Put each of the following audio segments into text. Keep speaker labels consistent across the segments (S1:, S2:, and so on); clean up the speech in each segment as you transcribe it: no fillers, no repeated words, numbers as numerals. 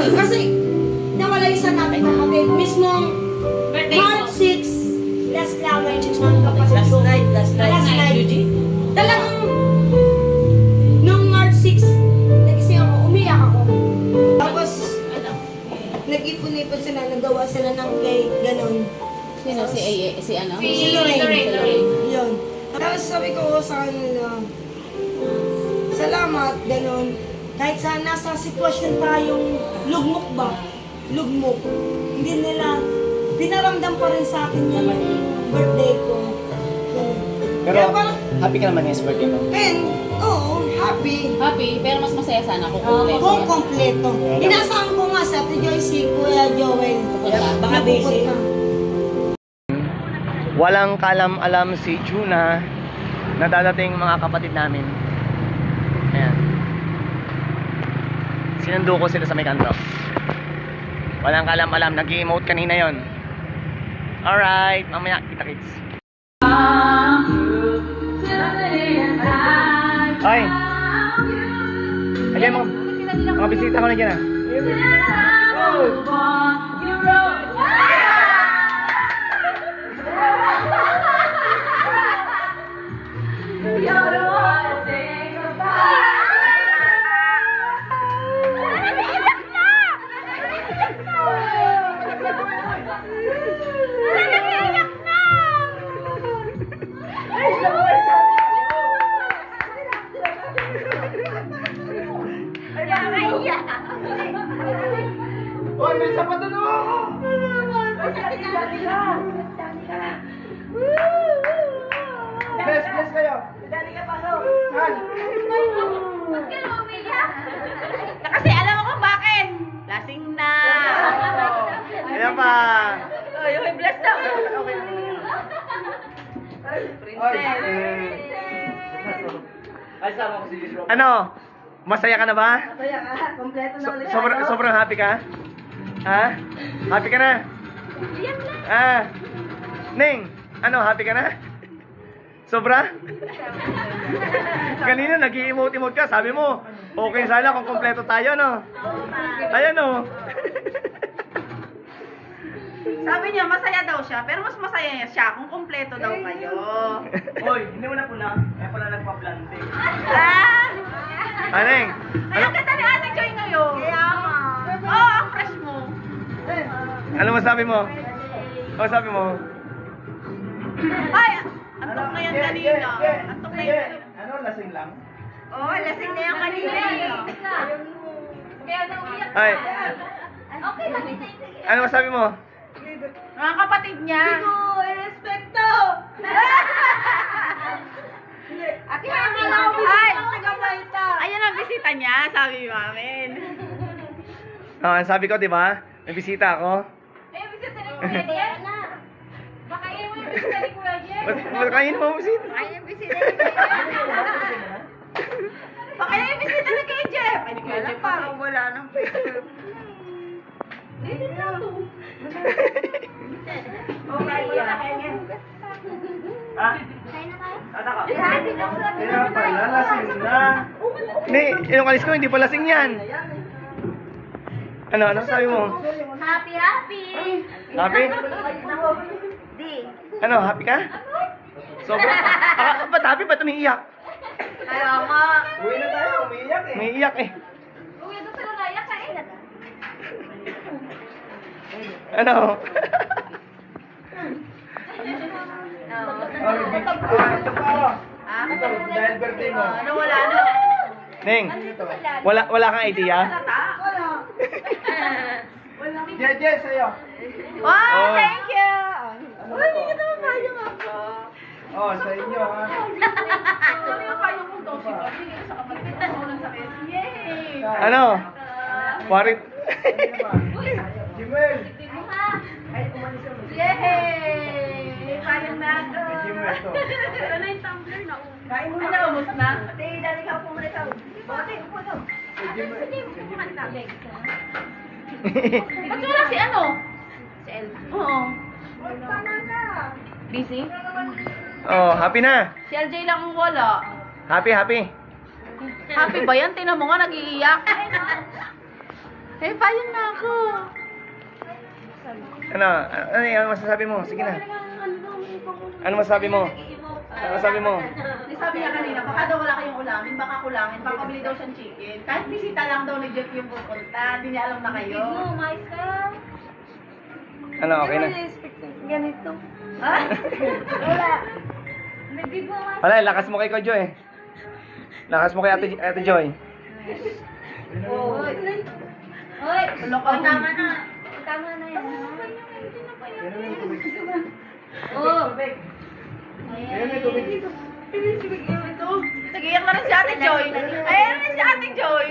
S1: Kasi, nawala yung sa natin kapatid. Mismong March 6, last namin, 6 namin kapatid. Last night. Talagang, nung March 6, nagising ako, umiyak ako. Tapos, nag-ipon-ipon sila, nagawa sila ng cake, ganun.
S2: Sino? Si ano?
S1: Si Lorraine. Yun. Tapos sabi ko sa kanila, salamat, ganun. Kahit sa nasa sitwasyon tayong lugmok ba? Lugmok. Hindi nila, pinaramdam pa rin sa akin yung birthday ko.
S3: Pero happy ka naman yung birthday mo?
S1: And, oo, happy.
S2: Happy, pero mas masaya sana kung
S1: Kung kompleto. Inasahan ko nga sa Ate Joy, si Kuya Joel.
S2: Baka busy.
S3: Walang kalam-alam si Juna na dadating mga kapatid namin. Ayan. Sinundo ko sila sa may kanto. Walang kalam-alam. Nag-emote kanina yon. Alright, mamaya kita kids. Ay! Ayan mga bisita ko na dyan ah. Hoy, may isa pa doon ako! Bless kayo! Dali ka pa daw!
S2: Ba't ka na umiyak? Kasi alam mo kung bakit. Lasing na.
S3: Ayan pa!
S2: Oh, yung bless daw.
S3: Ay, sama ko si Yusro. Ano? Masaya ka na ba?
S1: Masaya ka, kompleto na ulit.
S3: Sobrang happy ka? Ha? Happy ka na? Ah. Ning, ano, happy ka na? Sobra? Kanina nag-i-emote-emote ka, sabi mo, okay sana kung kompleto tayo, no? Ayan, no?
S2: Sabi niya, masaya daw siya, pero mas masaya siya kung kumpleto daw kayo.
S3: Hoy, hindi mo na pula. Kaya pala nagpa-plante.
S2: Ah!
S3: Aneng?
S2: Kaya kita ni Ate Joy ngayon. Kaya nga. Oo, ang fresh mo.
S3: Ano masabi mo? Ano sabi mo?
S2: Ay, antok na yan kanina. Antok na yan.
S3: Ano, lasing lang?
S2: Oo, lasing na yan kanina. Kaya nauiyak na.
S3: Ay,
S2: Okay lang.
S3: ano masabi mo?
S2: Mga kapatid niya. Hindi ko i-respecto. Ate, ayan ang bisita niya, sabi namin.
S3: Oh, ang sabi ko, di ba? May bisita ako.
S2: Ay, bisita ni Kuya Jen. Baka yun mo yung bisita ni Kuya Jen.
S3: Ba't kain mo bisita?
S2: Ay, yung bisita ni Kuya Jen. Baka yun yung bisita ni Kuya Jen. Ay, ni Kuya Jen parang wala nang picture. Hindi na to. Okay, wala na kaya niya.
S3: Ha? Ata ka? Kaya pala, lasing na. Hindi, yung alis ko, hindi pa lasing yan. Ano sabi mo?
S2: Happy, happy.
S3: Happy?
S2: Di.
S3: Ano, happy ka? Sobra? Ba't happy? Ba't umiiyak?
S2: Kaya nga.
S3: Uwi na tayo, umiiyak eh. Umiiyak eh.
S2: Uwi doon sa nalayak ka eh.
S3: Ano? Ito pa ako.
S2: Ah?
S3: Ito, dahil birthday mo.
S2: Ano, wala na.
S3: Neng, wala kang idea? Jeje, sa'yo.
S2: Wow,
S3: Oh.
S2: thank you.
S3: Uy, hindi ka naman payong ako. Oh, sa inyo ha.
S2: Ano yung payong kong daw siya? Sige sa kapatid. Ako lang sakit. Yay!
S3: Ano? Parit. Jimel.
S2: Yay! Payong na ako.
S3: Jimel to.
S2: Ito na yung tumbler na. Kain mo na. Ubus na? Ate, dali ka po muna ito. Ate, upo ito. Sige, upo ka na. Ba't wala si ano? Si El. Oo. Busy?
S3: Oh, happy na.
S2: Si LJ lang ang wala.
S3: Happy.
S2: Happy ba yan? Tinan mo nga, nag-iiyak. Eh, payon na ako.
S3: Ano yung masasabi mo? Sige na. Ano masasabi mo? Ano masasabi mo?
S2: Sabi niya kanina, baka daw wala kayong ulamin, baka kulangin, papabili daw siyang chicken. Kahit bisita lang daw ni Jeff yung pupunta, hindi niya alam na kayo.
S1: mais ka.
S3: Ano, okay na?
S1: Ganito.
S2: Ha?
S1: Wala. Nagbigo nga.
S3: Wala, lakas mo kay Ko Joy. Lakas mo kay Ate Joy.
S1: Hoy.
S2: Tulok ako.
S1: Tama na. Tama na yan. Oh.
S2: Nagiyak na rin si Ate Joy. Ayan na si Ate Joy.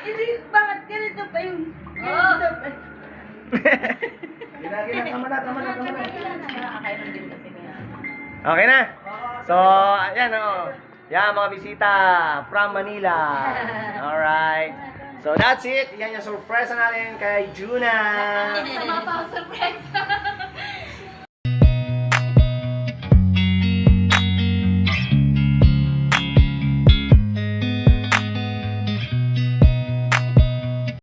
S1: Hindi, bakit ganito pa yung...
S2: Oh.
S3: Tama na.
S2: Nakakailan din kasi niya.
S3: Okay na? So, ayan o. Yan, mga bisita from Manila. Alright. So, that's it. Yan yung surprise natin kay Juna.
S1: Sama pa ang surprise.